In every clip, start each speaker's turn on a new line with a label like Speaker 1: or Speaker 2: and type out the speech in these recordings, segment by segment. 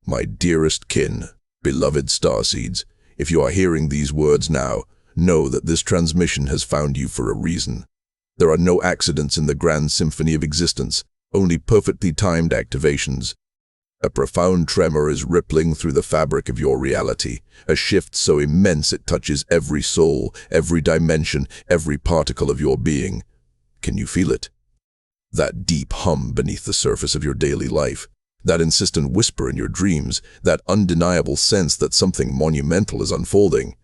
Speaker 1: My dearest kin, beloved Starseeds, if you are hearing these words now, know that this transmission has found you for a reason. There are no accidents in the grand symphony of existence, only perfectly timed activations. A profound tremor is rippling through the fabric of your reality, a shift so immense it touches every soul, every dimension, every particle of your being. Can you feel it? That deep hum beneath the surface of your daily life, that insistent whisper in your dreams, that undeniable sense that something monumental is unfolding.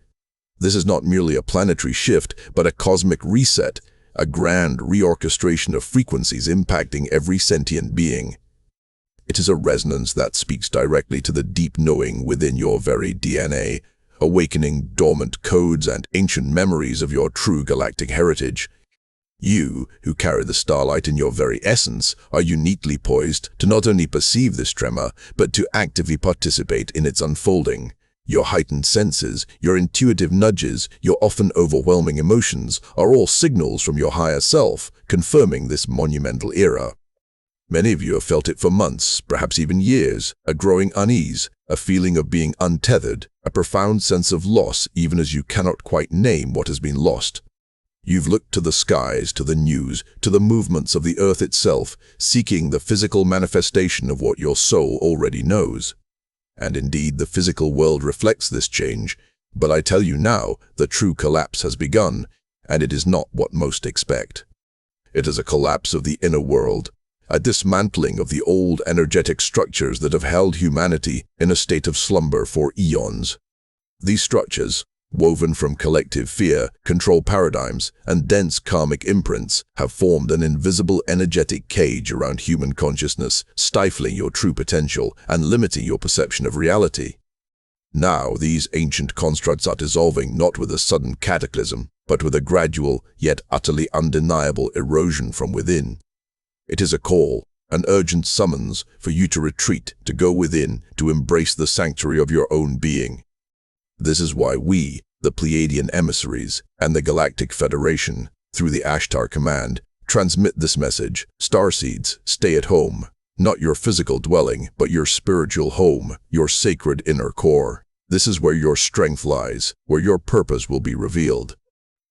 Speaker 1: This is not merely a planetary shift, but a cosmic reset, a grand reorchestration of frequencies impacting every sentient being. It is a resonance that speaks directly to the deep knowing within your very DNA, awakening dormant codes and ancient memories of your true galactic heritage. You, who carry the starlight in your very essence, are uniquely poised to not only perceive this tremor, but to actively participate in its unfolding. Your heightened senses, your intuitive nudges, your often overwhelming emotions are all signals from your higher self, confirming this monumental era. Many of you have felt it for months, perhaps even years, a growing unease, a feeling of being untethered, a profound sense of loss even as you cannot quite name what has been lost. You've looked to the skies, to the news, to the movements of the earth itself, seeking the physical manifestation of what your soul already knows. And indeed, the physical world reflects this change, but I tell you now, the true collapse has begun, and it is not what most expect. It is a collapse of the inner world, a dismantling of the old energetic structures that have held humanity in a state of slumber for eons. These structures, woven from collective fear, control paradigms, and dense karmic imprints, have formed an invisible energetic cage around human consciousness, stifling your true potential and limiting your perception of reality. Now, these ancient constructs are dissolving not with a sudden cataclysm, but with a gradual, yet utterly undeniable erosion from within. It is a call, an urgent summons for you to retreat, to go within, to embrace the sanctuary of your own being. This is why we, the Pleiadian emissaries, and the Galactic Federation, through the ASHTAR command, transmit this message: Starseeds, stay at home. Not your physical dwelling, but your spiritual home, your sacred inner core. This is where your strength lies, where your purpose will be revealed.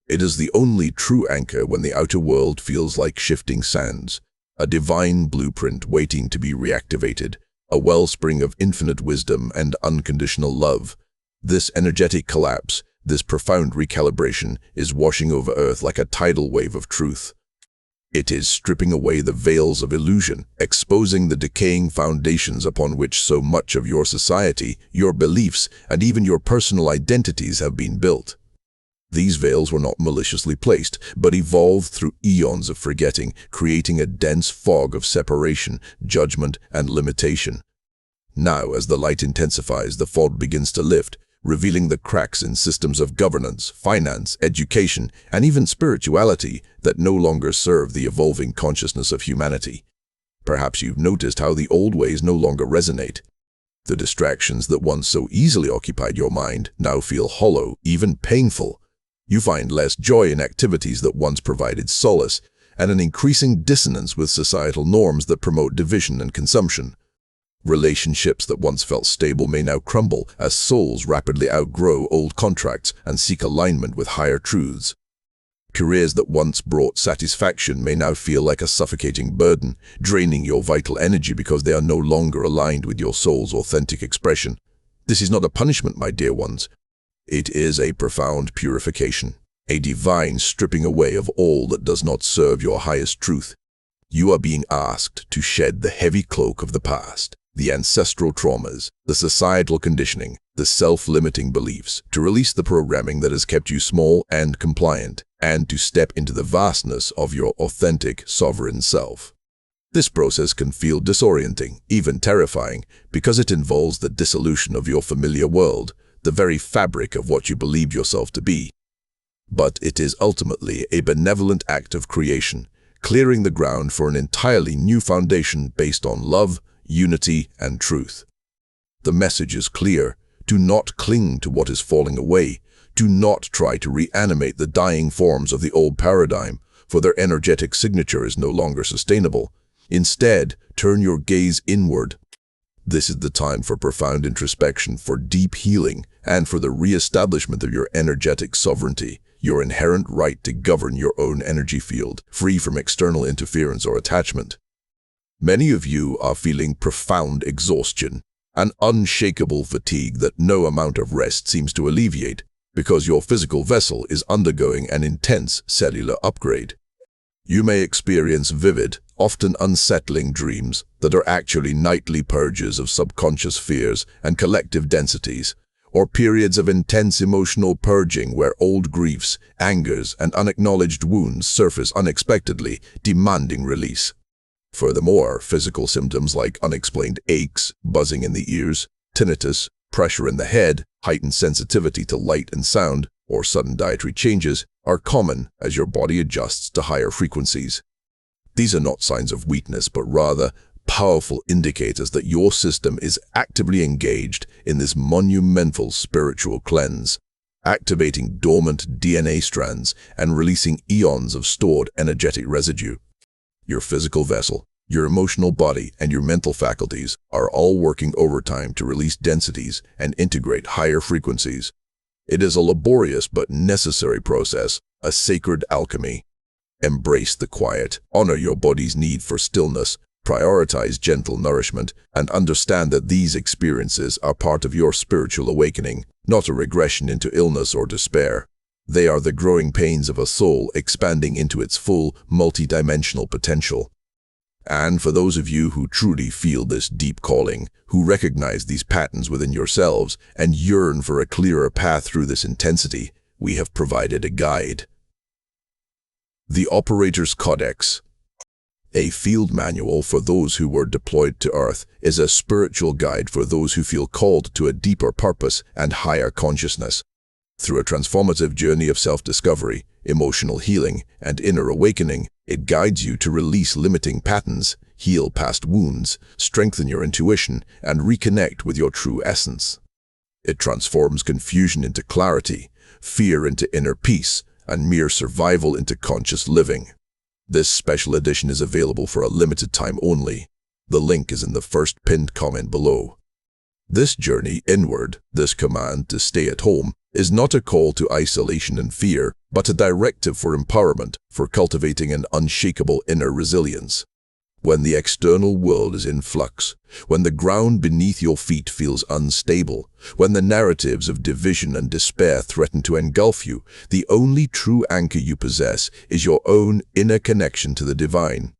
Speaker 1: It is the only true anchor when the outer world feels like shifting sands, a divine blueprint waiting to be reactivated, a wellspring of infinite wisdom and unconditional love. This energetic collapse, this profound recalibration, is washing over Earth like a tidal wave of truth. It is stripping away the veils of illusion, exposing the decaying foundations upon which so much of your society, your beliefs, and even your personal identities have been built. These veils were not maliciously placed, but evolved through eons of forgetting, creating a dense fog of separation, judgment, and limitation. Now, as the light intensifies, the fog begins to lift, revealing the cracks in systems of governance, finance, education, and even spirituality that no longer serve the evolving consciousness of humanity. Perhaps you've noticed how the old ways no longer resonate. The distractions that once so easily occupied your mind now feel hollow, even painful. You find less joy in activities that once provided solace, and an increasing dissonance with societal norms that promote division and consumption. Relationships that once felt stable may now crumble as souls rapidly outgrow old contracts and seek alignment with higher truths. Careers that once brought satisfaction may now feel like a suffocating burden, draining your vital energy because they are no longer aligned with your soul's authentic expression. This is not a punishment, my dear ones. It is a profound purification, a divine stripping away of all that does not serve your highest truth. You are being asked to shed the heavy cloak of the past, the ancestral traumas, the societal conditioning, the self-limiting beliefs, to release the programming that has kept you small and compliant, and to step into the vastness of your authentic, sovereign self. This process can feel disorienting, even terrifying, because it involves the dissolution of your familiar world, the very fabric of what you believed yourself to be. But it is ultimately a benevolent act of creation, clearing the ground for an entirely new foundation based on love, unity, and truth. The message is clear: do not cling to what is falling away. Do not try to reanimate the dying forms of the old paradigm, for their energetic signature is no longer sustainable. Instead, turn your gaze inward. This is the time for profound introspection, for deep healing, and for the re-establishment of your energetic sovereignty, your inherent right to govern your own energy field, free from external interference or attachment. Many of you are feeling profound exhaustion, an unshakable fatigue that no amount of rest seems to alleviate, because your physical vessel is undergoing an intense cellular upgrade. You may experience vivid, often unsettling dreams that are actually nightly purges of subconscious fears and collective densities, or periods of intense emotional purging where old griefs, angers, and unacknowledged wounds surface unexpectedly, demanding release. Furthermore, physical symptoms like unexplained aches, buzzing in the ears, tinnitus, pressure in the head, heightened sensitivity to light and sound, or sudden dietary changes are common as your body adjusts to higher frequencies. These are not signs of weakness, but rather powerful indicators that your system is actively engaged in this monumental spiritual cleanse, activating dormant DNA strands and releasing eons of stored energetic residue. Your physical vessel, your emotional body, and your mental faculties are all working overtime to release densities and integrate higher frequencies. It is a laborious but necessary process, a sacred alchemy. Embrace the quiet, honor your body's need for stillness, prioritize gentle nourishment, and understand that these experiences are part of your spiritual awakening, not a regression into illness or despair. They are the growing pains of a soul expanding into its full, multidimensional potential. And for those of you who truly feel this deep calling, who recognize these patterns within yourselves and yearn for a clearer path through this intensity, we have provided a guide. The Operator's Codex, a field manual for those who were deployed to Earth, is a spiritual guide for those who feel called to a deeper purpose and higher consciousness. Through a transformative journey of self-discovery, emotional healing, and inner awakening, it guides you to release limiting patterns, heal past wounds, strengthen your intuition, and reconnect with your true essence. It transforms confusion into clarity, fear into inner peace, and mere survival into conscious living. This special edition is available for a limited time only. The link is in the first pinned comment below. This journey inward, this command to stay at home, is not a call to isolation and fear, but a directive for empowerment, for cultivating an unshakable inner resilience. When the external world is in flux, when the ground beneath your feet feels unstable, when the narratives of division and despair threaten to engulf you, the only true anchor you possess is your own inner connection to the divine.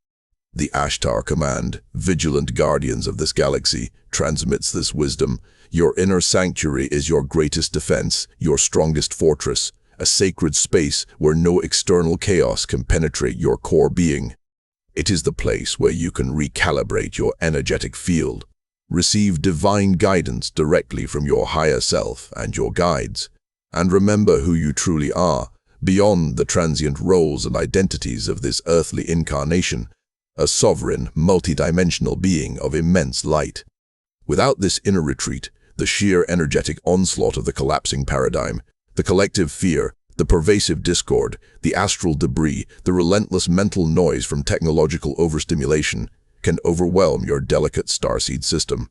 Speaker 1: The ASHTAR command, vigilant guardians of this galaxy, transmits this wisdom. Your inner sanctuary is your greatest defense, your strongest fortress, a sacred space where no external chaos can penetrate your core being. It is the place where you can recalibrate your energetic field, receive divine guidance directly from your higher self and your guides, and remember who you truly are, beyond the transient roles and identities of this earthly incarnation, a sovereign, multidimensional being of immense light. Without this inner retreat, the sheer energetic onslaught of the collapsing paradigm, the collective fear, the pervasive discord, the astral debris, the relentless mental noise from technological overstimulation can overwhelm your delicate starseed system.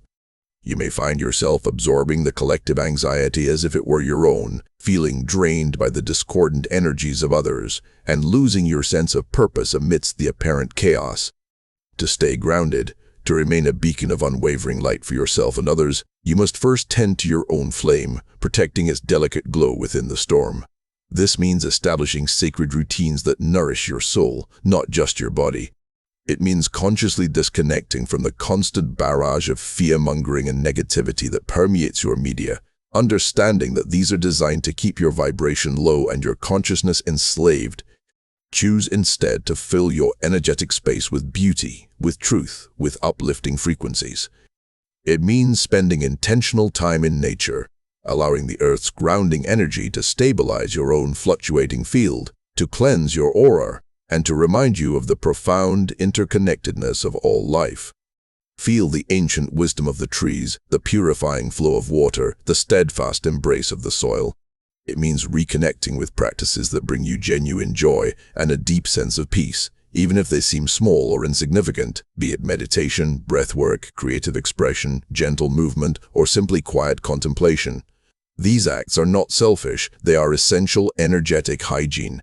Speaker 1: You may find yourself absorbing the collective anxiety as if it were your own, feeling drained by the discordant energies of others, and losing your sense of purpose amidst the apparent chaos. To stay grounded, to remain a beacon of unwavering light for yourself and others, you must first tend to your own flame, protecting its delicate glow within the storm. This means establishing sacred routines that nourish your soul, not just your body. It means consciously disconnecting from the constant barrage of fear-mongering and negativity that permeates your media, understanding that these are designed to keep your vibration low and your consciousness enslaved. Choose instead to fill your energetic space with beauty, with truth, with uplifting frequencies. It means spending intentional time in nature, allowing the Earth's grounding energy to stabilize your own fluctuating field, to cleanse your aura, and to remind you of the profound interconnectedness of all life. Feel the ancient wisdom of the trees, the purifying flow of water, the steadfast embrace of the soil. It means reconnecting with practices that bring you genuine joy and a deep sense of peace, even if they seem small or insignificant, be it meditation, breathwork, creative expression, gentle movement, or simply quiet contemplation. These acts are not selfish, they are essential energetic hygiene.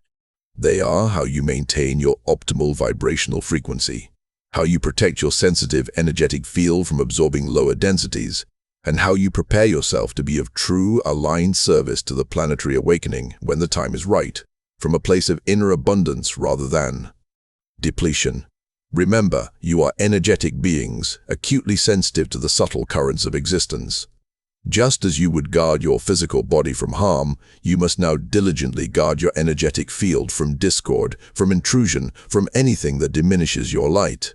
Speaker 1: They are how you maintain your optimal vibrational frequency, how you protect your sensitive energetic field from absorbing lower densities, and how you prepare yourself to be of true, aligned service to the planetary awakening when the time is right, from a place of inner abundance rather than depletion. Remember, you are energetic beings, acutely sensitive to the subtle currents of existence. Just as you would guard your physical body from harm, you must now diligently guard your energetic field from discord, from intrusion, from anything that diminishes your light.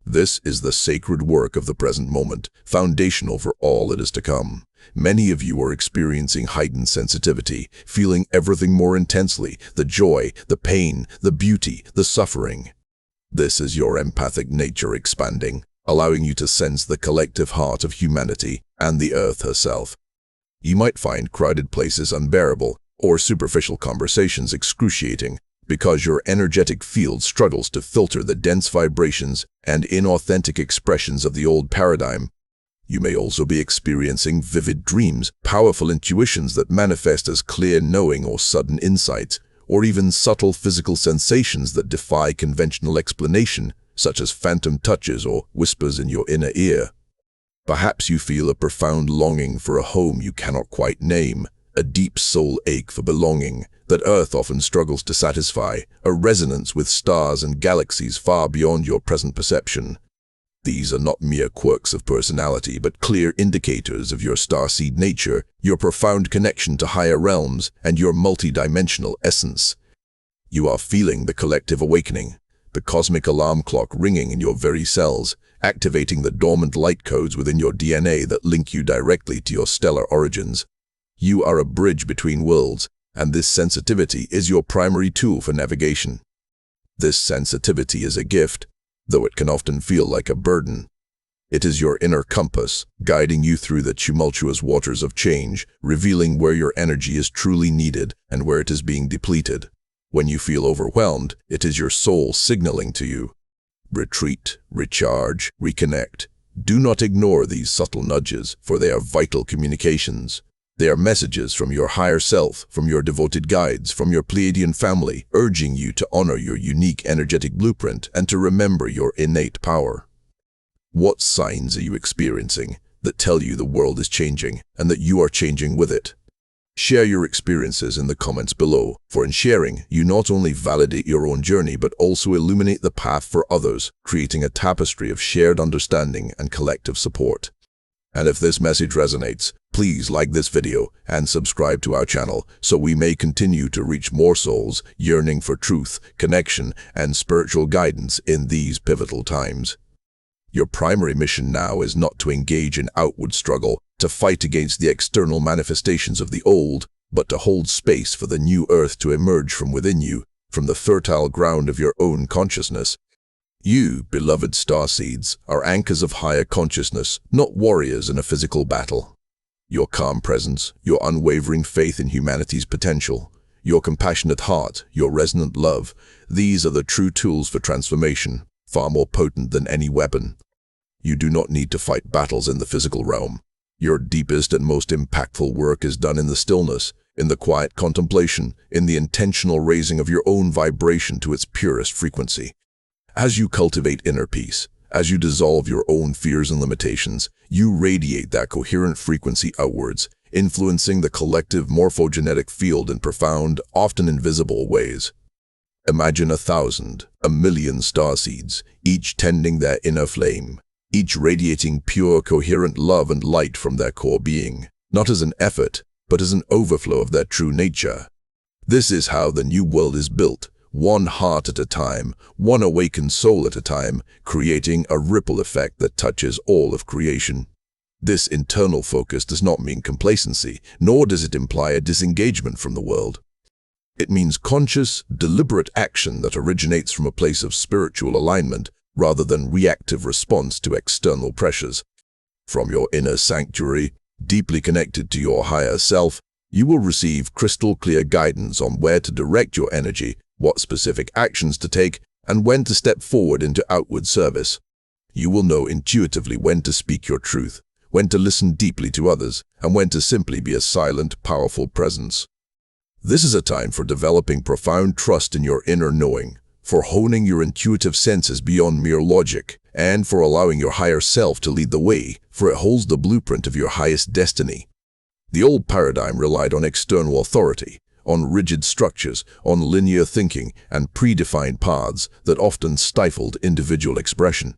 Speaker 1: This is the sacred work of the present moment, foundational for all that is to come. Many of you are experiencing heightened sensitivity, feeling everything more intensely, the joy, the pain, the beauty, the suffering. This is your empathic nature expanding, allowing you to sense the collective heart of humanity and the earth herself. You might find crowded places unbearable or superficial conversations excruciating because your energetic field struggles to filter the dense vibrations and inauthentic expressions of the old paradigm. You may also be experiencing vivid dreams, powerful intuitions that manifest as clear knowing or sudden insights, or even subtle physical sensations that defy conventional explanation, such as phantom touches or whispers in your inner ear. Perhaps you feel a profound longing for a home you cannot quite name, a deep soul ache for belonging that Earth often struggles to satisfy, a resonance with stars and galaxies far beyond your present perception. These are not mere quirks of personality, but clear indicators of your starseed nature, your profound connection to higher realms, and your multidimensional essence. You are feeling the collective awakening, the cosmic alarm clock ringing in your very cells, activating the dormant light codes within your DNA that link you directly to your stellar origins. You are a bridge between worlds, and this sensitivity is your primary tool for navigation. This sensitivity is a gift, though it can often feel like a burden. It is your inner compass, guiding you through the tumultuous waters of change, revealing where your energy is truly needed and where it is being depleted. When you feel overwhelmed, it is your soul signaling to you. Retreat, recharge, reconnect. Do not ignore these subtle nudges, for they are vital communications. They are messages from your higher self, from your devoted guides, from your Pleiadian family, urging you to honor your unique energetic blueprint and to remember your innate power. What signs are you experiencing that tell you the world is changing and that you are changing with it? Share your experiences in the comments below, for in sharing, you not only validate your own journey but also illuminate the path for others, creating a tapestry of shared understanding and collective support. And if this message resonates, please like this video and subscribe to our channel so we may continue to reach more souls yearning for truth, connection, and spiritual guidance in these pivotal times. Your primary mission now is not to engage in outward struggle, to fight against the external manifestations of the old, but to hold space for the new earth to emerge from within you, from the fertile ground of your own consciousness. You, beloved starseeds, are anchors of higher consciousness, not warriors in a physical battle. Your calm presence, your unwavering faith in humanity's potential, your compassionate heart, your resonant love, these are the true tools for transformation, far more potent than any weapon. You do not need to fight battles in the physical realm. Your deepest and most impactful work is done in the stillness, in the quiet contemplation, in the intentional raising of your own vibration to its purest frequency. As you cultivate inner peace, as you dissolve your own fears and limitations, you radiate that coherent frequency outwards, influencing the collective morphogenetic field in profound, often invisible ways. Imagine 1,000, 1,000,000 starseeds, each tending their inner flame, each radiating pure, coherent love and light from their core being, not as an effort, but as an overflow of their true nature. This is how the new world is built, one heart at a time, one awakened soul at a time, creating a ripple effect that touches all of creation. This internal focus does not mean complacency, nor does it imply a disengagement from the world. It means conscious, deliberate action that originates from a place of spiritual alignment rather than reactive response to external pressures. From your inner sanctuary, deeply connected to your higher self, you will receive crystal clear guidance on where to direct your energy, what specific actions to take, and when to step forward into outward service. You will know intuitively when to speak your truth, when to listen deeply to others, and when to simply be a silent, powerful presence. This is a time for developing profound trust in your inner knowing, for honing your intuitive senses beyond mere logic, and for allowing your higher self to lead the way, for it holds the blueprint of your highest destiny. The old paradigm relied on external authority, on rigid structures, on linear thinking, and predefined paths that often stifled individual expression.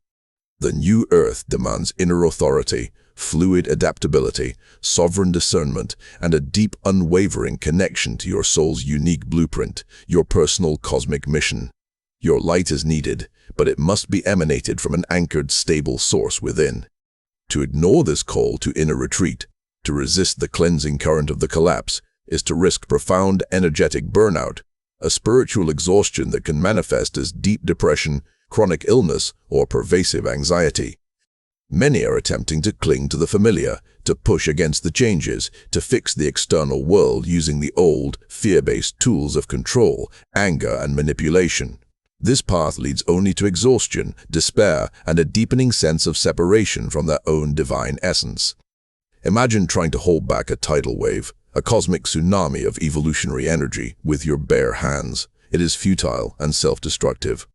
Speaker 1: The new earth demands inner authority, fluid adaptability, sovereign discernment, and a deep, unwavering connection to your soul's unique blueprint, your personal cosmic mission. Your light is needed, but it must be emanated from an anchored, stable source within. To ignore this call to inner retreat, to resist the cleansing current of the collapse, is to risk profound energetic burnout, a spiritual exhaustion that can manifest as deep depression, chronic illness, or pervasive anxiety. Many are attempting to cling to the familiar, to push against the changes, to fix the external world using the old, fear-based tools of control, anger, and manipulation. This path leads only to exhaustion, despair, and a deepening sense of separation from their own divine essence. Imagine trying to hold back a tidal wave, a cosmic tsunami of evolutionary energy, with your bare hands. It is futile and self-destructive.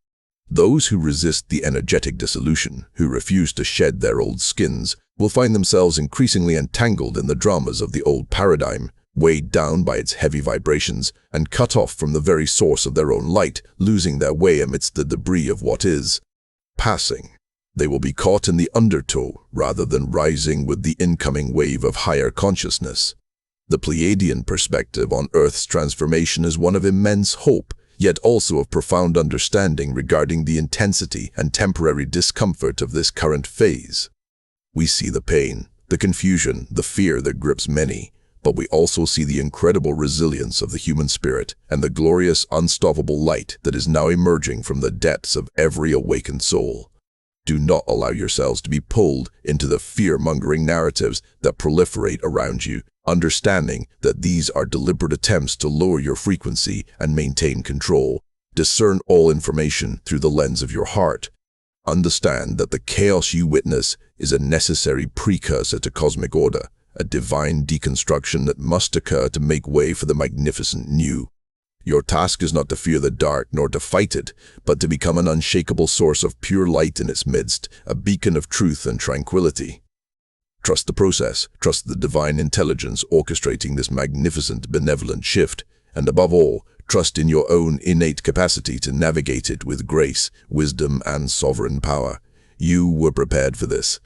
Speaker 1: Those who resist the energetic dissolution, who refuse to shed their old skins, will find themselves increasingly entangled in the dramas of the old paradigm, weighed down by its heavy vibrations, and cut off from the very source of their own light, losing their way amidst the debris of what is. Passing. They will be caught in the undertow rather than rising with the incoming wave of higher consciousness. The Pleiadian perspective on Earth's transformation is one of immense hope, yet also of profound understanding regarding the intensity and temporary discomfort of this current phase. We see the pain, the confusion, the fear that grips many, but we also see the incredible resilience of the human spirit and the glorious, unstoppable light that is now emerging from the depths of every awakened soul. Do not allow yourselves to be pulled into the fear-mongering narratives that proliferate around you, understanding that these are deliberate attempts to lower your frequency and maintain control. Discern all information through the lens of your heart. Understand that the chaos you witness is a necessary precursor to cosmic order, a divine deconstruction that must occur to make way for the magnificent new. Your task is not to fear the dark nor to fight it, but to become an unshakable source of pure light in its midst, a beacon of truth and tranquility. Trust the process, trust the divine intelligence orchestrating this magnificent, benevolent shift, and above all, trust in your own innate capacity to navigate it with grace, wisdom, and sovereign power. You were prepared for this.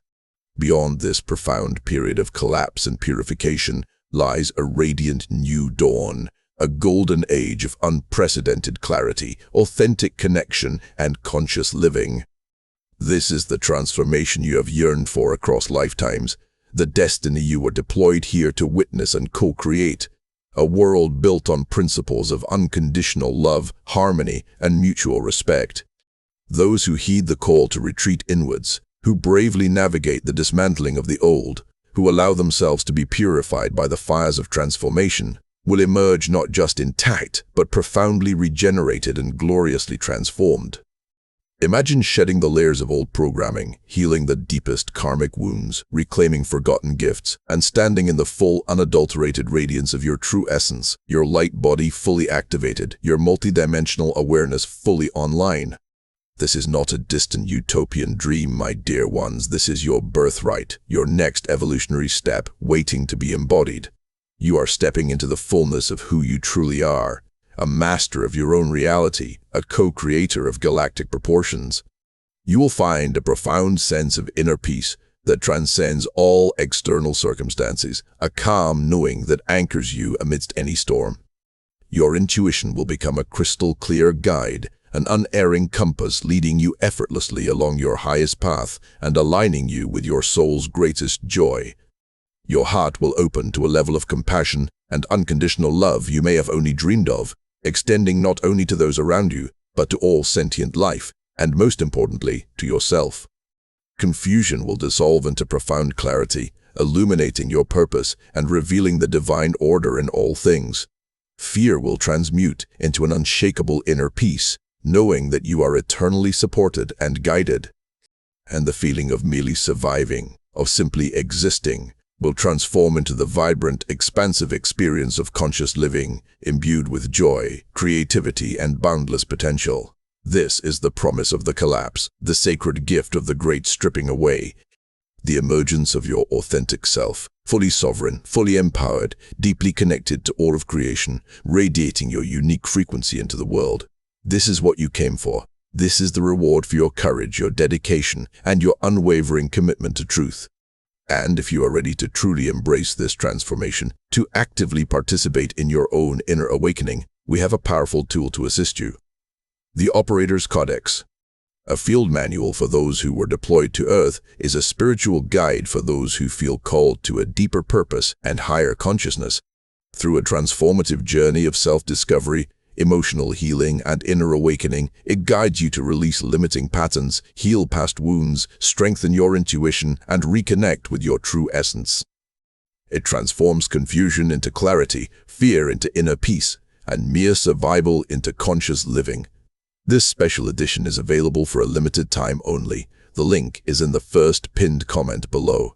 Speaker 1: Beyond this profound period of collapse and purification lies a radiant new dawn, a golden age of unprecedented clarity, authentic connection, and conscious living. This is the transformation you have yearned for across lifetimes, the destiny you were deployed here to witness and co-create, a world built on principles of unconditional love, harmony, and mutual respect. Those who heed the call to retreat inwards, who bravely navigate the dismantling of the old, who allow themselves to be purified by the fires of transformation, will emerge not just intact, but profoundly regenerated and gloriously transformed. Imagine shedding the layers of old programming, healing the deepest karmic wounds, reclaiming forgotten gifts, and standing in the full, unadulterated radiance of your true essence, your light body fully activated, your multidimensional awareness fully online. This is not a distant utopian dream, my dear ones. This is your birthright, your next evolutionary step, waiting to be embodied. You are stepping into the fullness of who you truly are, a master of your own reality, a co-creator of galactic proportions. You will find a profound sense of inner peace that transcends all external circumstances, a calm knowing that anchors you amidst any storm. Your intuition will become a crystal-clear guide, an unerring compass leading you effortlessly along your highest path and aligning you with your soul's greatest joy. Your heart will open to a level of compassion and unconditional love you may have only dreamed of, extending not only to those around you, but to all sentient life, and most importantly, to yourself. Confusion will dissolve into profound clarity, illuminating your purpose and revealing the divine order in all things. Fear will transmute into an unshakable inner peace, knowing that you are eternally supported and guided. And the feeling of merely surviving, of simply existing, will transform into the vibrant, expansive experience of conscious living, imbued with joy, creativity, and boundless potential. This is the promise of the collapse, the sacred gift of the great stripping away, the emergence of your authentic self, fully sovereign, fully empowered, deeply connected to all of creation, radiating your unique frequency into the world. This is what you came for. This is the reward for your courage, your dedication, and your unwavering commitment to truth. And if you are ready to truly embrace this transformation, to actively participate in your own inner awakening, we have a powerful tool to assist you. The Operator's Codex, a field manual for those who were deployed to Earth, is a spiritual guide for those who feel called to a deeper purpose and higher consciousness. Through a transformative journey of self-discovery, emotional healing, and inner awakening, it guides you to release limiting patterns, heal past wounds, strengthen your intuition, and reconnect with your true essence. It transforms confusion into clarity, fear into inner peace, and mere survival into conscious living. This special edition is available for a limited time only. The link is in the first pinned comment below.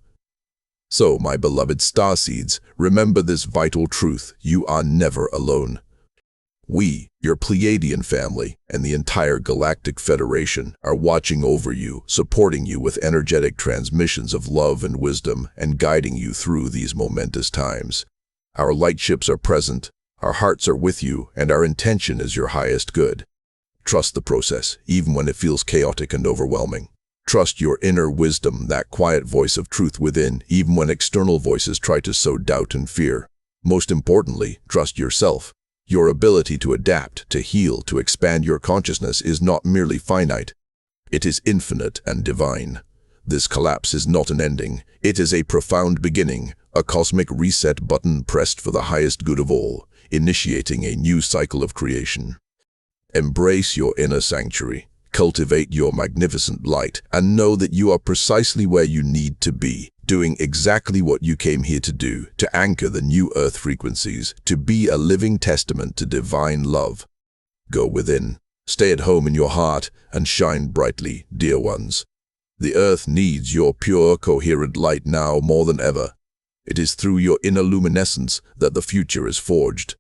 Speaker 1: So, my beloved Starseeds, remember this vital truth: you are never alone. We, your Pleiadian family, and the entire Galactic Federation are watching over you, supporting you with energetic transmissions of love and wisdom, and guiding you through these momentous times. Our lightships are present, our hearts are with you, and our intention is your highest good. Trust the process, even when it feels chaotic and overwhelming. Trust your inner wisdom, that quiet voice of truth within, even when external voices try to sow doubt and fear. Most importantly, trust yourself. Your ability to adapt, to heal, to expand your consciousness is not merely finite. It is infinite and divine. This collapse is not an ending. It is a profound beginning, a cosmic reset button pressed for the highest good of all, initiating a new cycle of creation. Embrace your inner sanctuary, cultivate your magnificent light, and know that you are precisely where you need to be, doing exactly what you came here to do, to anchor the new Earth frequencies, to be a living testament to divine love. Go within, stay at home in your heart, and shine brightly, dear ones. The Earth needs your pure, coherent light now more than ever. It is through your inner luminescence that the future is forged.